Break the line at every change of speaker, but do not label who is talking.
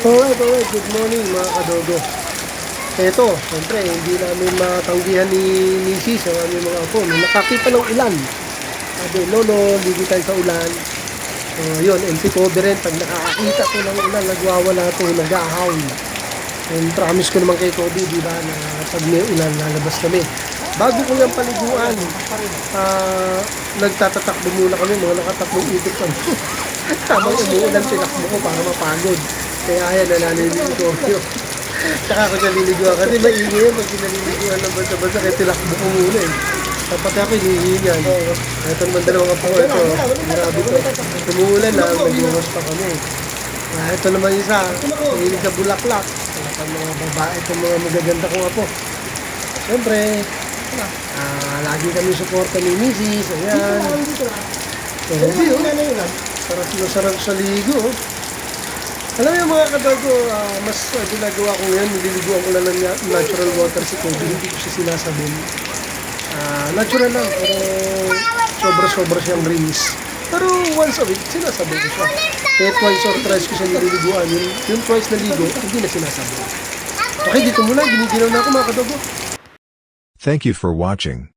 Alright, good morning mga kadogo. Eto, siyempre, hindi namin matanggihan ni Mrs. ang aming mga apo. Nung nakakita ng ulan, sabi, Lolo, ligo tayo sa ulan. Yun, and si Kobe rin, pag nakakita ko ng ulan, nagwawala to, nag-ahowl. And promise ko naman kay Kobe, di ba, na pag may ulan, lalabas kami. Bago ko yung paliguan, nagtatatakbo muna kami, mga nakatatlong itik kami. Tamang umuulan, tinakbo ko para mapagod. Kaya ayan, nananiligo ko. Tsaka ako siya liliguan. Kasi maingay yun pag pinaliliguan ng bansa-bansa. Kaya tinakbo ko muna eh. Tapos ako hinihingan. Ito naman dalawang apo ko ito. Grabe to. Tumuulan lang, nag-iwas pa kami. Ito naman isa, mahilig sa bulaklak. Itong mga babae, itong mga magaganda kong apo. Siyempre, lagi kami suporta ni Mrs. Ayan. Sarap sa ligo. Alam mo yung mga kadogo, mas ginagawa ko ngayon, nililiguan ko lang ng natural water si Kobe, hindi ko siya sinasabon. Natural lang, pero sobra siyang rinis. Pero once a week, sinasabon ko siya. Kaya twice or thrice ko siya nililiguan, yung twice na ligo, hindi na sinasabon. Okay, dito muna, giniginaw na ako mga kadogo.
Thank you for watching.